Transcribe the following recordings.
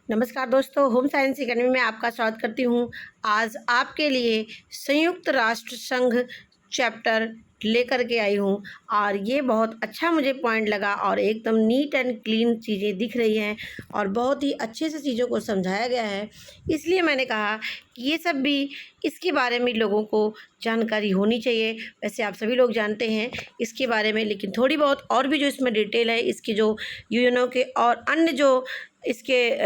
नमस्कार दोस्तों, home science academy में आपका स्वागत करती हूँ। आज आपके लिए संयुक्त राष्ट्र संघ चैप्टर लेकर के आई हूँ और ये बहुत अच्छा मुझे पॉइंट लगा और एकदम नीट एंड क्लीन चीज़ें दिख रही हैं और बहुत ही अच्छे से चीज़ों को समझाया गया है। इसलिए मैंने कहा कि ये सब भी इसके बारे में लोगों को जानकारी होनी चाहिए। वैसे आप सभी लोग जानते हैं इसके बारे में, लेकिन थोड़ी बहुत और भी जो इसमें डिटेल है, इसकी जो यूएनओ के और अन्य जो इसके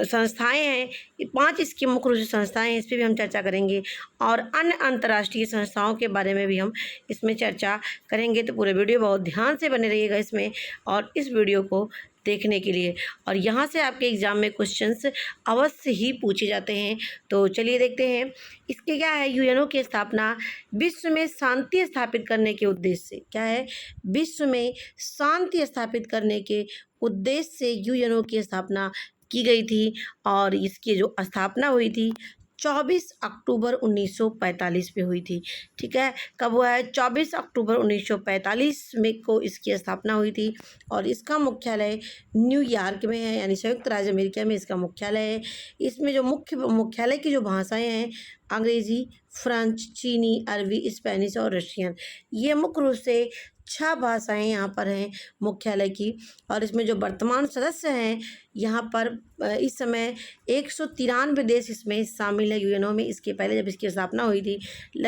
संस्थाएं हैं, 5 इसकी मुख्य रूप से संस्थाएं हैं, इस पर भी हम चर्चा करेंगे और अन्य अंतर्राष्ट्रीय संस्थाओं के बारे में भी हम इसमें चर्चा करेंगे। तो पूरे वीडियो बहुत ध्यान से बने रहिएगा इसमें और इस वीडियो को देखने के लिए। और यहाँ से आपके एग्ज़ाम में क्वेश्चंस अवश्य ही पूछे जाते हैं। तो चलिए देखते हैं इसके क्या है। यूएनओ की स्थापना विश्व में शांति स्थापित करने के उद्देश्य से, क्या है, विश्व में शांति स्थापित करने के उद्देश्य से यूएनओ की स्थापना की गई थी और इसकी जो स्थापना हुई थी 24 अक्टूबर 1945 में हुई थी। ठीक है, कब हुआ है? 24 अक्टूबर 1945 में को इसकी स्थापना हुई थी और इसका मुख्यालय न्यूयॉर्क में है, यानी संयुक्त राज्य अमेरिका में इसका मुख्यालय है। इसमें जो मुख्यालय की जो भाषाएं हैं, अंग्रेज़ी, फ्रेंच, चीनी, अरबी, स्पेनिश और रशियन, ये मुख्य रूप से 6 भाषाएं यहाँ पर हैं मुख्यालय की। और इसमें जो वर्तमान सदस्य हैं यहाँ पर इस समय 193 देश इसमें शामिल है यूएनओ में। इसके पहले जब इसकी स्थापना हुई थी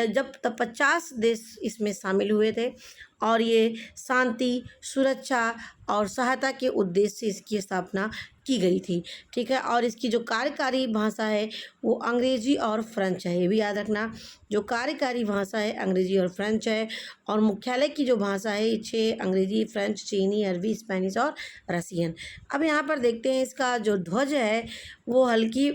जब तब 50 देश इसमें शामिल हुए थे और ये शांति, सुरक्षा और सहायता के उद्देश्य से इसकी स्थापना की गई थी। ठीक है, और इसकी जो कार्यकारी भाषा है वो अंग्रेज़ी और फ्रेंच है, ये भी याद रखना। जो कार्यकारी भाषा है अंग्रेज़ी और फ्रेंच है और मुख्यालय की जो भाषा है ये 6 अंग्रेज़ी, फ्रेंच, चीनी, अरबी, स्पेनिश और रसियन। अब यहाँ पर देखते हैं इसका जो ध्वज है वो हल्की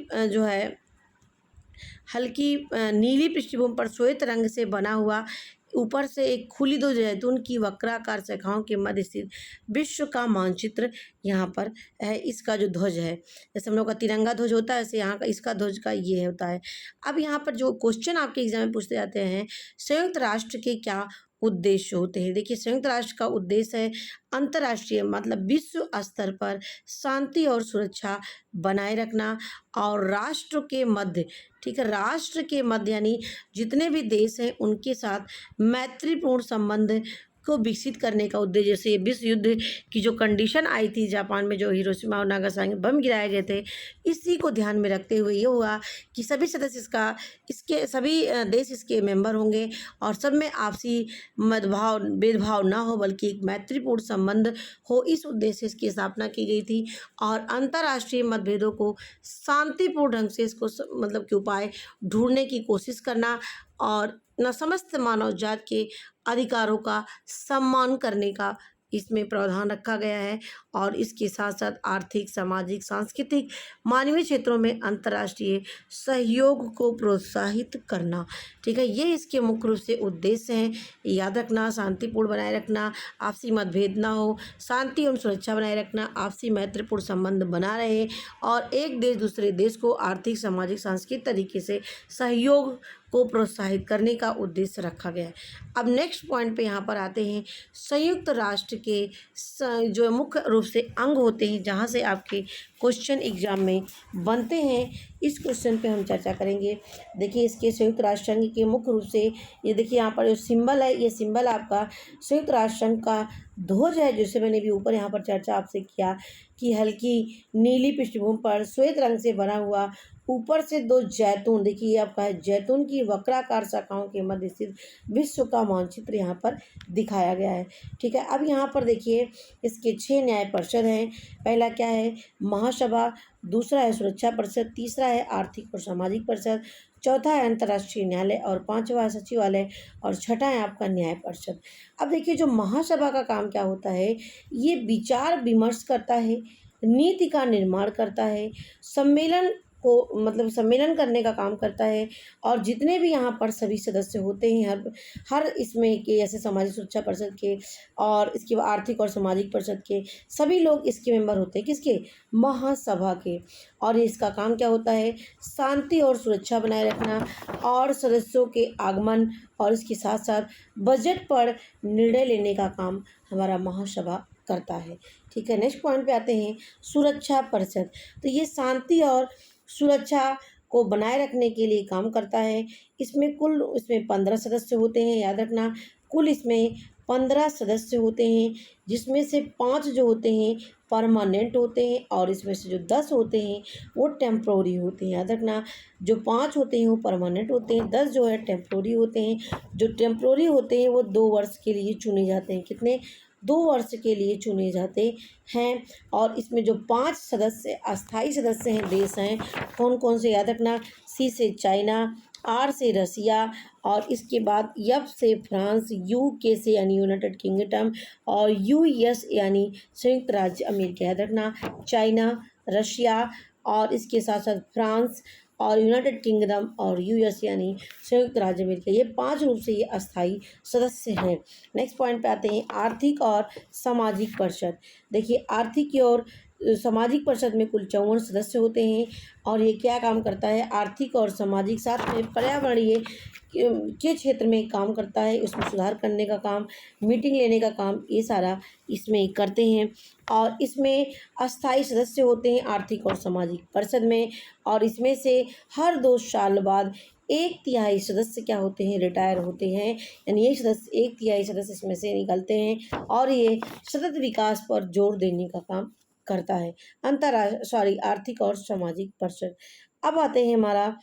नीली पृष्ठभूमि पर श्वेत रंग से बना हुआ, ऊपर से एक खुली दो जैतून की वक्राकार शाखाओं के मध्य स्थित विश्व का मानचित्र यहाँ पर है। इसका जो ध्वज है, जैसे हम लोग का तिरंगा ध्वज होता है, ऐसे यहाँ का इसका ध्वज का ये होता है। अब यहाँ पर जो क्वेश्चन आपके एग्जाम में पूछते जाते हैं, संयुक्त राष्ट्र के क्या उद्देश्य होते हैं? देखिए, संयुक्त राष्ट्र का उद्देश्य है अंतर्राष्ट्रीय मतलब विश्व स्तर पर शांति और सुरक्षा बनाए रखना और राष्ट्र के मध्य, ठीक है, राष्ट्र के मध्य यानी जितने भी देश हैं उनके साथ मैत्रीपूर्ण संबंध को विकसित करने का उद्देश्य। जैसे ये विश्व युद्ध की जो कंडीशन आई थी जापान में, जो हिरोशिमा और नागासाकी बम गिराए गए थे, इसी को ध्यान में रखते हुए ये हुआ कि सभी सदस्य इसके सभी देश इसके मेंबर होंगे और सब में आपसी भेदभाव ना हो बल्कि एक मैत्रीपूर्ण संबंध हो, इस उद्देश्य से इसकी स्थापना की गई थी। और अंतर्राष्ट्रीय मतभेदों को शांतिपूर्ण ढंग से इसको मतलब कि उपाय ढूंढने की कोशिश करना और न समस्त मानव जात के अधिकारों का सम्मान करने का इसमें प्रावधान रखा गया है। और इसके साथ साथ आर्थिक, सामाजिक, सांस्कृतिक, मानवीय क्षेत्रों में अंतर्राष्ट्रीय सहयोग को प्रोत्साहित करना। ठीक है, ये इसके मुख्य रूप से उद्देश्य हैं। याद रखना, शांतिपूर्ण बनाए रखना, आपसी मतभेद ना हो, शांति एवं सुरक्षा बनाए रखना, आपसी मैत्रीपूर्ण संबंध बना रहे और एक देश दूसरे देश को आर्थिक, सामाजिक, सांस्कृतिक तरीके से सहयोग को प्रोत्साहित करने का उद्देश्य रखा गया है। अब नेक्स्ट पॉइंट पे यहाँ पर आते हैं, संयुक्त राष्ट्र के जो मुख्य रूप से अंग होते हैं जहाँ से आपके क्वेश्चन एग्जाम में बनते हैं, इस क्वेश्चन पे हम चर्चा करेंगे। देखिए, इसके संयुक्त राष्ट्र संघ के मुख्य रूप से ये देखिए यहाँ पर जो सिंबल है, ये सिंबल आपका संयुक्त राष्ट्र संघ का ध्वज है, जिसे मैंने भी ऊपर यहाँ पर चर्चा आपसे किया कि हल्की नीली पृष्ठभूमि पर श्वेत रंग से बना हुआ, ऊपर से 2 जैतून, देखिए आपका है जैतून की वक्राकार शाखाओं के मध्य स्थित विश्व का मानचित्र यहाँ पर दिखाया गया है। ठीक है, अब यहाँ पर देखिए इसके 6 न्याय परिषद हैं। पहला क्या है? महासभा, दूसरा है सुरक्षा परिषद, तीसरा है आर्थिक और सामाजिक परिषद, चौथा है अंतर्राष्ट्रीय न्यायालय और पांचवा है सचिवालय और छठा है आपका न्याय परिषद। अब देखिए, जो महासभा का काम क्या होता है, ये विचार विमर्श करता है, नीति का निर्माण करता है, सम्मेलन करने का काम करता है और जितने भी यहाँ पर सभी सदस्य होते हैं हर इसमें के, जैसे सामाजिक सुरक्षा परिषद के और इसके बाद आर्थिक और सामाजिक परिषद के सभी लोग इसके मेंबर होते हैं, किसके? महासभा के। और इसका काम क्या होता है? शांति और सुरक्षा बनाए रखना और सदस्यों के आगमन और इसके साथ साथ बजट पर निर्णय लेने का काम हमारा महासभा करता है। ठीक है। नेक्स्ट पॉइंट पे आते हैं, सुरक्षा परिषद। तो ये शांति और सुरक्षा को बनाए रखने के लिए काम करता है। इसमें 15 सदस्य होते हैं, याद रखना। कुल इसमें 15 सदस्य होते हैं, जिसमें से 5 जो होते हैं परमानेंट होते हैं और इसमें से जो 10 होते हैं वो टेम्प्रोरी होते हैं। याद रखना, जो 5 होते हैं वो परमानेंट होते हैं, 10 जो है टेम्प्रोरी होते हैं। जो टेम्प्रोरी होते हैं वो 2 वर्ष के लिए चुने जाते हैं। कितने? 2 वर्ष के लिए चुने जाते हैं। और इसमें जो 5 सदस्य अस्थायी सदस्य हैं देश हैं, कौन कौन से? याद रखना, सी से चाइना, आर से रसिया, और इसके बाद एफ से फ्रांस, यू के से यानी यूनाइटेड किंगडम, और यूएस यानी संयुक्त राज्य अमेरिका। याद रखना, चाइना, रशिया और इसके साथ साथ फ्रांस और यूनाइटेड किंगडम और यूएस यानी संयुक्त राज्य अमेरिका, ये 5 रूप से ये अस्थायी सदस्य हैं। नेक्स्ट पॉइंट पे आते हैं, आर्थिक और सामाजिक परिषद। देखिए, आर्थिक और सामाजिक परिषद में कुल 54 सदस्य होते हैं और ये क्या काम करता है? आर्थिक और सामाजिक, साथ में पर्यावरणीय के क्षेत्र में काम करता है, उसमें सुधार करने का काम, मीटिंग लेने का काम, ये सारा इसमें करते हैं। और इसमें अस्थायी सदस्य होते हैं आर्थिक और सामाजिक परिषद में, और इसमें से हर 2 साल बाद 1/3 सदस्य क्या होते हैं? रिटायर होते हैं। यानी ये सदस्य 1/3 सदस्य इसमें से निकलते हैं और ये सतत विकास पर जोर देने का काम करता है। आर्थिक और सामाजिक परिषद। अब आते हैं हमारा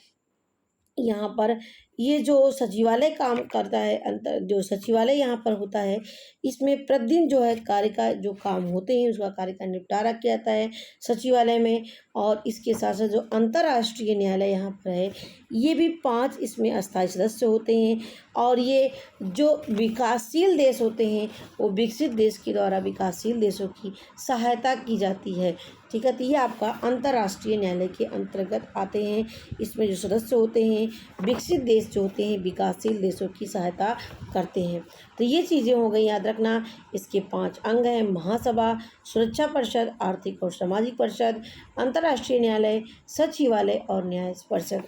यहाँ पर, ये जो सचिवालय काम करता है, जो सचिवालय यहाँ पर होता है, इसमें प्रतिदिन जो है कार्य का जो काम होते हैं उसका कार्य का निपटारा किया जाता है सचिवालय में। और इसके साथ साथ जो अंतर्राष्ट्रीय न्यायालय यहाँ पर है, ये भी 5 इसमें अस्थायी सदस्य होते हैं। और ये जो विकासशील देश होते हैं वो विकसित देश के द्वारा विकासशील देशों की सहायता की जाती है। ठीक है, तो ये आपका अंतर्राष्ट्रीय न्यायालय के अंतर्गत आते हैं। इसमें जो सदस्य होते हैं विकसित देश जो होते हैं विकासशील देशों की सहायता करते हैं। तो ये चीज़ें हो गई, याद रखना। इसके 5 अंग हैं, महासभा, सुरक्षा परिषद, आर्थिक और सामाजिक परिषद, अंतर्राष्ट्रीय न्यायालय, सचिवालय और न्याय परिषद।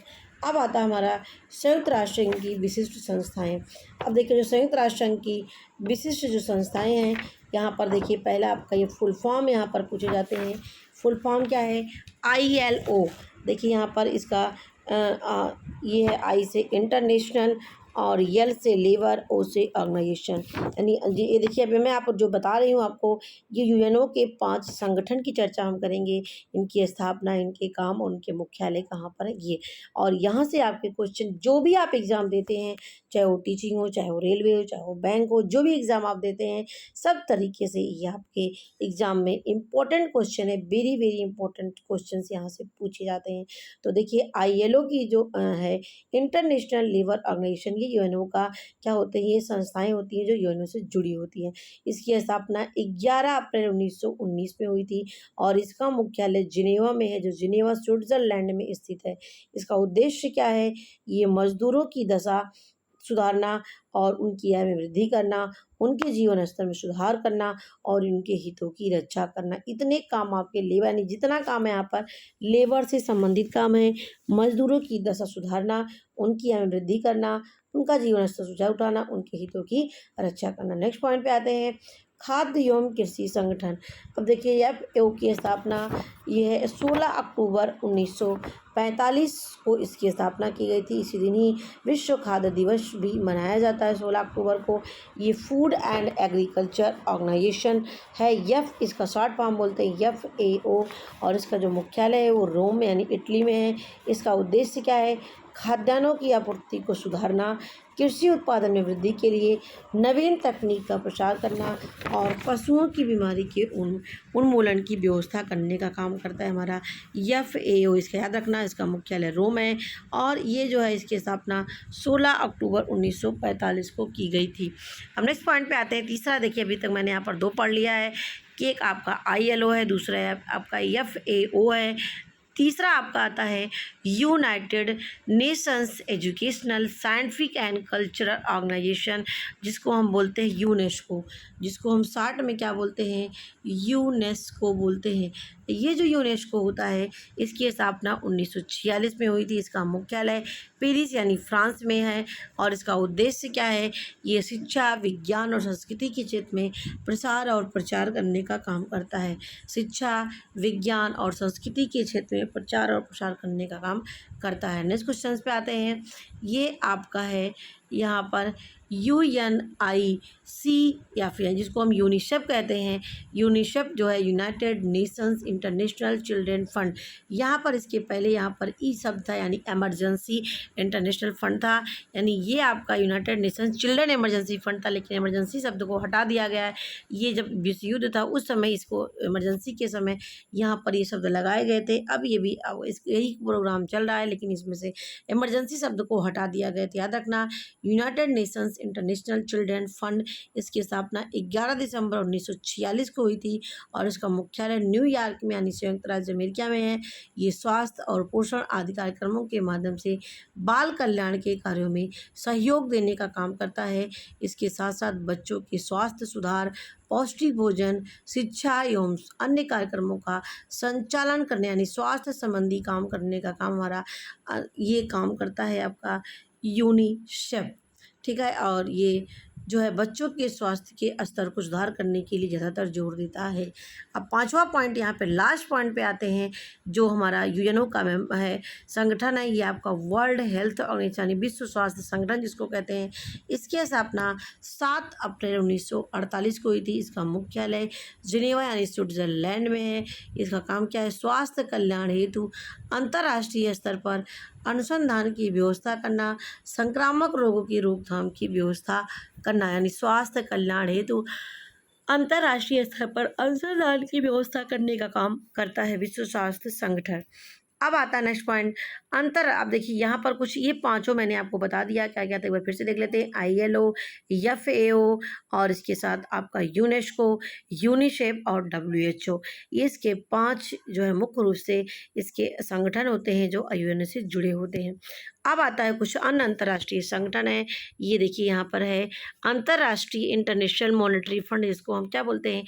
अब आता है हमारा संयुक्त राष्ट्र संघ की विशिष्ट संस्थाएं। अब देखिए, जो संयुक्त राष्ट्र संघ की विशिष्ट जो संस्थाएं हैं, यहाँ पर देखिए, पहला आपका ये फुल फॉर्म यहाँ पर पूछे जाते हैं। फुल फॉर्म क्या है? ILO। देखिए यहाँ पर इसका ये है, आई से इंटरनेशनल और एल से लेबर, ओ से ऑर्गेनाइजेशन। यानी ये देखिए, अभी मैं आपको जो बता रही हूँ आपको, ये यूएनओ के 5 संगठन की चर्चा हम करेंगे, इनकी स्थापना, इनके काम और उनके मुख्यालय कहाँ पर है ये। और यहाँ से आपके क्वेश्चन जो भी आप एग्ज़ाम देते हैं, चाहे वो टीचिंग हो, चाहे वो रेलवे हो, चाहे वो बैंक हो, जो भी एग्ज़ाम आप देते हैं, सब तरीके से ये आपके एग्ज़ाम में इम्पोर्टेंट क्वेश्चन है। वेरी वेरी इंपॉर्टेंट क्वेश्चन यहाँ से पूछे जाते हैं। तो देखिए, ILO की जो है इंटरनेशनल लेबर ऑर्गेनाइजेशन, ये यूएनओ का क्या होते हैं? ये संस्थाएं होती हैं जो यूएनओ से जुड़ी होती हैं। इसकी स्थापना 11 अप्रैल 1919 में हुई थी और इसका मुख्यालय जिनेवा में है, जो जिनेवा स्विट्जरलैंड में स्थित है। इसका उद्देश्य क्या है? ये मजदूरों की दशा सुधारना और उनकी आय में वृद्धि करना, उनके जीवन स्तर में सुधार करना और उनके हितों की रक्षा करना। इतने काम आपके लेबर, यानी जितना काम है यहाँ पर लेबर से संबंधित काम है। मजदूरों की दशा सुधारना, उनकी आय में वृद्धि करना, उनका जीवन स्तर सुचारू उठाना, उनके हितों की रक्षा करना। नेक्स्ट पॉइंट पे आते हैं, खाद्य एवं कृषि संगठन। अब देखिए, FAO की स्थापना ये है 16 अक्टूबर 1945 को इसकी स्थापना की गई थी। इसी दिन ही विश्व खाद्य दिवस भी मनाया जाता है 16 अक्टूबर को। ये फूड एंड एग्रीकल्चर ऑर्गेनाइजेशन है, इसका शॉर्ट फॉर्म बोलते हैं FAO। और इसका जो मुख्यालय है वो रोम यानी इटली में है। इसका उद्देश्य क्या है? खाद्यान्नों की आपूर्ति को सुधारना, कृषि उत्पादन में वृद्धि के लिए नवीन तकनीक का प्रसार करना और पशुओं की बीमारी के उन्मूलन की व्यवस्था करने का काम करता है हमारा FAO। इसका याद रखना, इसका मुख्यालय रोम है और ये जो है इसकी स्थापना 16 अक्टूबर 1945 को की गई थी। अब नेक्स्ट पॉइंट पे आते हैं, तीसरा। देखिए, अभी तक मैंने यहाँ पर 2 पढ़ लिया है कि एक आपका ILO है, दूसरा है आपका FAO है, तीसरा आपका आता है United Nations Educational Scientific and Cultural Organization, जिसको हम बोलते हैं यूनेस्को। जिसको हम शार्ट में क्या बोलते हैं, यूनेस्को बोलते हैं। ये जो यूनेस्को होता है इसकी स्थापना 1946 में हुई थी। इसका मुख्यालय पेरिस यानी फ्रांस में है और इसका उद्देश्य क्या है, ये शिक्षा, विज्ञान और संस्कृति के क्षेत्र में प्रसार और प्रचार करने का काम करता है। शिक्षा, विज्ञान और संस्कृति के क्षेत्र में प्रचार और प्रसार करने का काम करता है। नेक्स्ट क्वेश्चन पे आते हैं। ये आपका है यहाँ पर UNIC या फिर जिसको हम यूनिसेफ कहते हैं। यूनिसेफ जो है United Nations international children fund. यहाँ पर इसके पहले यहाँ पर ई शब्द था यानी इमरजेंसी इंटरनेशनल फंड था, यानी ये आपका United Nations children emergency fund था, लेकिन इमरजेंसी शब्द को हटा दिया गया है। ये जब विश्व युद्ध था उस समय इसको इमरजेंसी के समय यहाँ पर ये शब्द लगाए गए थे। अब ये भी अब इस यही प्रोग्राम चल रहा है, लेकिन इसमें से इमरजेंसी शब्द को हटा दिया गया था। याद रखना, United Nations international children fund, इसकी स्थापना 11 दिसंबर 1946 को हुई थी और इसका मुख्यालय न्यूयॉर्क में यानी संयुक्त राज्य अमेरिका में है। ये स्वास्थ्य और पोषण आदि कार्यक्रमों के माध्यम से बाल कल्याण के कार्यों में सहयोग देने का काम करता है। इसके साथ साथ बच्चों के स्वास्थ्य सुधार, पौष्टिक भोजन, शिक्षा एवं अन्य कार्यक्रमों का संचालन करने यानी स्वास्थ्य संबंधी काम करने का काम हमारा ये काम करता है आपका यूनिसेफ। ठीक है, और ये जो है बच्चों के स्वास्थ्य के स्तर को सुधार करने के लिए ज़्यादातर जोर देता है। अब पांचवा पॉइंट यहाँ पे लास्ट पॉइंट पे आते हैं, जो हमारा यूएनओ का है संगठन है। ये आपका वर्ल्ड हेल्थ ऑर्गेनाइजेशन यानी विश्व स्वास्थ्य संगठन जिसको कहते हैं। इसकी स्थापना 7 अप्रैल 1948 को हुई थी। इसका मुख्यालय जिनेवा यानी स्विट्जरलैंड में है। इसका काम क्या है, स्वास्थ्य कल्याण हेतु अंतर्राष्ट्रीय स्तर पर अनुसंधान की व्यवस्था करना, संक्रामक रोगों की रोकथाम की व्यवस्था करना, यानी स्वास्थ्य कल्याण हेतु अंतर्राष्ट्रीय स्तर पर अनुसंधान की व्यवस्था करने का काम करता है विश्व स्वास्थ्य संगठन। अब आता है नेक्स्ट पॉइंट, अब देखिए यहाँ पर कुछ ये पांचों मैंने आपको बता दिया क्या क्या था, एक बार फिर से देख लेते हैं। ILO, FAO और इसके साथ आपका यूनेस्को, यूनिसेफ और WHO, ये इसके 5 जो है मुख्य रूप से इसके संगठन होते हैं जो UN से जुड़े होते हैं। अब आता है कुछ अन्य अंतर्राष्ट्रीय संगठन है। ये देखिए यहाँ पर है अंतर्राष्ट्रीय इंटरनेशनल मॉनेटरी फंड, जिसको हम क्या बोलते हैं,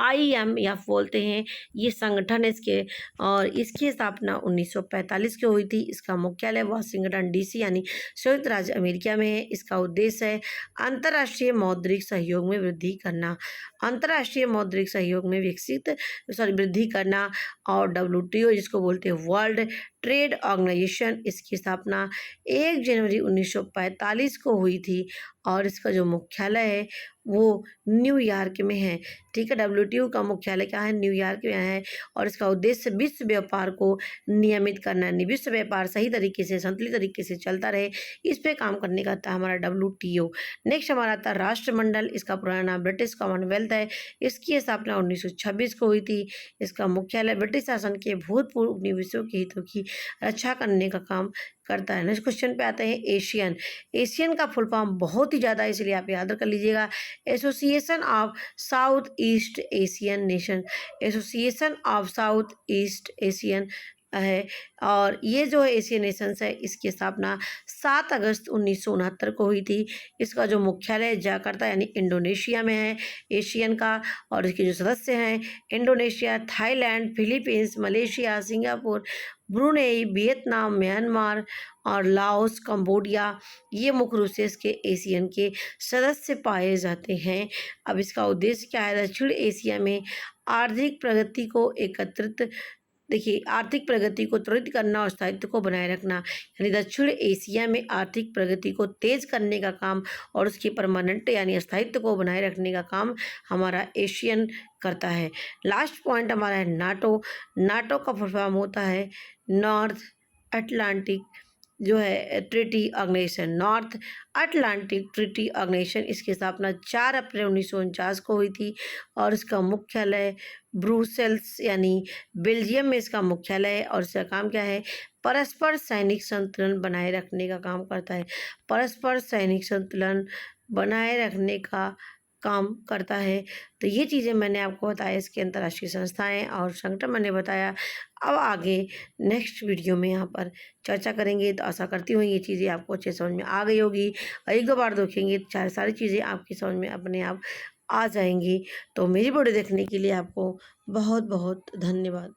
IMF बोलते हैं। ये संगठन इसके और इसकी स्थापना 1945 की हुई थी। इसका मुख्यालय वाशिंगटन DC यानी संयुक्त राज्य अमेरिका में है। इसका उद्देश्य है अंतर्राष्ट्रीय मौद्रिक सहयोग में वृद्धि करना, अंतर्राष्ट्रीय मौद्रिक सहयोग में वृद्धि करना। और WTO जिसको बोलते हैं वर्ल्ड ट्रेड ऑर्गेनाइजेशन, इसकी स्थापना 1 जनवरी 1945 को हुई थी और इसका जो मुख्यालय है वो न्यूयॉर्क में है। ठीक है, WTO का मुख्यालय क्या है, न्यूयॉर्क में है और इसका उद्देश्य विश्व व्यापार को नियमित करना है, विश्व व्यापार सही तरीके से संतुलित तरीके से चलता रहे, इस पे काम करने का था हमारा WTO। नेक्स्ट हमारा था राष्ट्रमंडल, इसका पुराना नाम ब्रिटिश कॉमनवेल्थ है। इसकी स्थापना 1926 को हुई थी। इसका मुख्यालय ब्रिटिश शासन के भूतपूर्व उपनिवेशों के हितों की रक्षा करने का काम करता है। नेक्स्ट क्वेश्चन पे आते हैं एशियन। एशियन का फुल फॉर्म बहुत ही ज़्यादा है, इसलिए आप याद कर लीजिएगा, association of south east Asian nation, association of south east Asian है। और ये जो एशियन नेशंस है इसकी स्थापना 7 अगस्त 1969 को हुई थी। इसका जो मुख्यालय जकार्ता यानी इंडोनेशिया में है एशियन का, और इसके जो सदस्य हैं Indonesia, Thailand, Philippines, Malaysia, Singapore, Brunei, Vietnam, Myanmar और लाओस, कंबोडिया, ये मुख्य रूप से इसके एशियन के सदस्य पाए जाते हैं। अब इसका उद्देश्य क्या है, दक्षिण एशिया में आर्थिक प्रगति को एकत्रित देखिए आर्थिक प्रगति को त्वरित करना और स्थायित्व को बनाए रखना, यानी दक्षिण एशिया में आर्थिक प्रगति को तेज करने का काम और उसकी परमानेंट यानी स्थायित्व को बनाए रखने का काम हमारा एशियन करता है। लास्ट पॉइंट हमारा है नाटो। नाटो का फुल फॉर्म होता है नॉर्थ अटलांटिक जो है Treaty Organization, North Atlantic Treaty Organization. इसकी स्थापना 4 अप्रैल 1949 को हुई थी और इसका मुख्यालय ब्रुसेल्स यानी बेल्जियम में इसका मुख्यालय है। और इसका काम क्या है, परस्पर सैनिक संतुलन बनाए रखने का काम करता है, परस्पर सैनिक संतुलन बनाए रखने का काम करता है। तो ये चीज़ें मैंने आपको बताया, इसके अंतर्राष्ट्रीय संस्थाएं और संगठन मैंने बताया। अब आगे नेक्स्ट वीडियो में यहाँ पर चर्चा करेंगे, तो आशा करती हूँ ये चीज़ें आपको अच्छे समझ में आ गई होगी और 1-2 बार देखेंगे सारी चीज़ें आपकी समझ में अपने आप आ जाएंगी। तो मेरी वीडियो देखने के लिए आपको बहुत बहुत धन्यवाद।